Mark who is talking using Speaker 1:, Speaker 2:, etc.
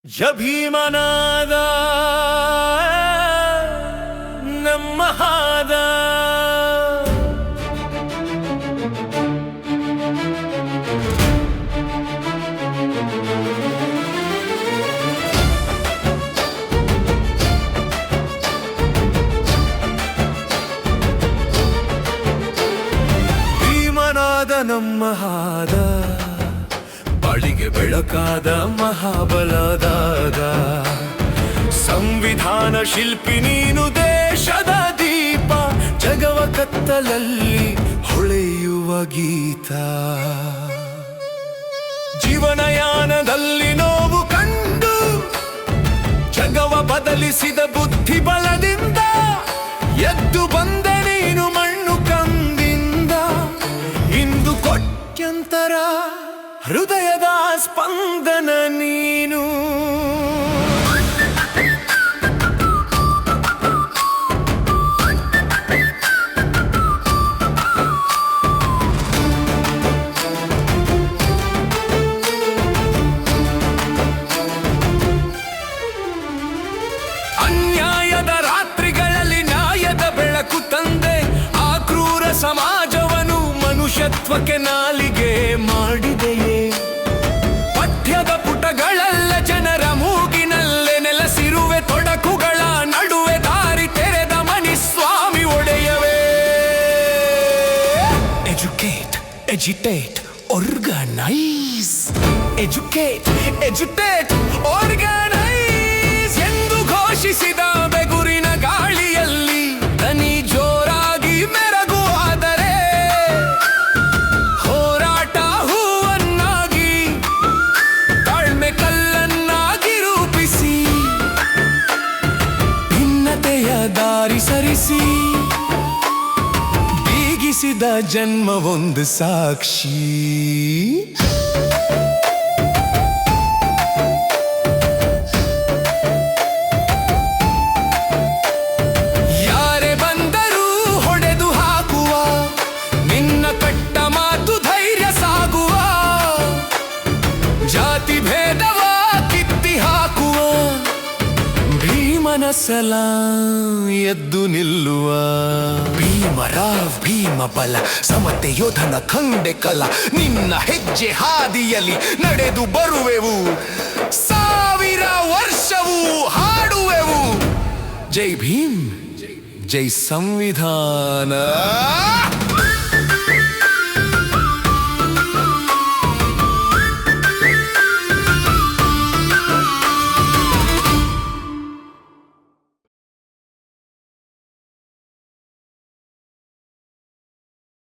Speaker 1: ಭೀಮನಾದ ನಮ್ಮ ಹಾದ ಭೀಮನಾದ ನಮ್ಮ ಹಾದ ಬಾಳಿಗೆ ಬೆಳಕಾದ ಮಹಾಬಲದಾದ ಸಂವಿಧಾನ ಶಿಲ್ಪಿ ನೀನು ದೇಶದ ದೀಪ ಜಗವ ಕತ್ತಲಲ್ಲಿ ಹೊಳೆಯುವ ಗೀತ ಜೀವನಯಾನದಲ್ಲಿ ನೋವು ಕಂಡು ಜಗವ ಬದಲಿಸಿದ ಬುದ್ಧಿ ಬಲದಿಂದ ಎದ್ದು ಬಂದೆ ನೀನು ಮಣ್ಣು ಕಂದಿಂದ ಇಂದು ಕೋಟ್ಯಂತರ ಹೃದಯದ ಸ್ಪಂದನ ನೀನು ಅನ್ಯಾಯದ ರಾತ್ರಿಗಳಲ್ಲಿ ನ್ಯಾಯದ ಬೆಳಕು ತಂದೆ ಆ ಕ್ರೂರ ಸಮಾಜವನ್ನು ಮನುಷ್ಯತ್ವಕ್ಕೆ ನಾಲಿಗೆ ಮಾಡಿದೆಯೇ ಪಠ್ಯದ ಪುಟಗಳೆಲ್ಲ ಜನರ ಮೂಗಿನಲ್ಲೇ ನೆಲೆಸಿರುವೆ ತೊಡಕುಗಳ ನಡುವೆ ದಾರಿ ತೆರೆದ ಮನಿ ಸ್ವಾಮಿ ಒಡೆಯವೇ educate agitate organise educate agitate organise ಎಂದು ಘೋಷಿಸಿದ ಬೆಗುರಿನ ಗಾಳಿಯಲ್ಲಿ ದನಿ ಜೋರಾಗಿ ಮೆರಗುವಾದರೆ ಹೋರಾಟ ಹೂವನ್ನಾಗಿ ತಾಳ್ಮೆ ಕಲ್ಲನ್ನಾಗಿ ರೂಪಿಸಿ ಭಿನ್ನತೆಯ ದಾರಿ ಸರಿಸಿ ಬೀಗಿಸಿದ ಜನ್ಮ ಒಂದು ಸಾಕ್ಷಿ ಜಾತಿ ಭೇದವ ಕಿತ್ತಿ ಹಾಕುವ ಭೀಮನ ಸಲ ಎದ್ದು ನಿಲ್ಲುವ ಭೀಮರಾವ್ ಭೀಮ ಬಲ ಸಮತೆ ಯೋಧನ ಖಂಡೆ ಕಲ ನಿನ್ನ ಹೆಜ್ಜೆ ಹಾದಿಯಲ್ಲಿ ನಡೆದು ಬರುವೆವು ಸಾವಿರ ವರ್ಷವೂ ಹಾಡುವೆವು ಜೈ ಭೀಮ್ ಜೈ ಸಂವಿಧಾನ.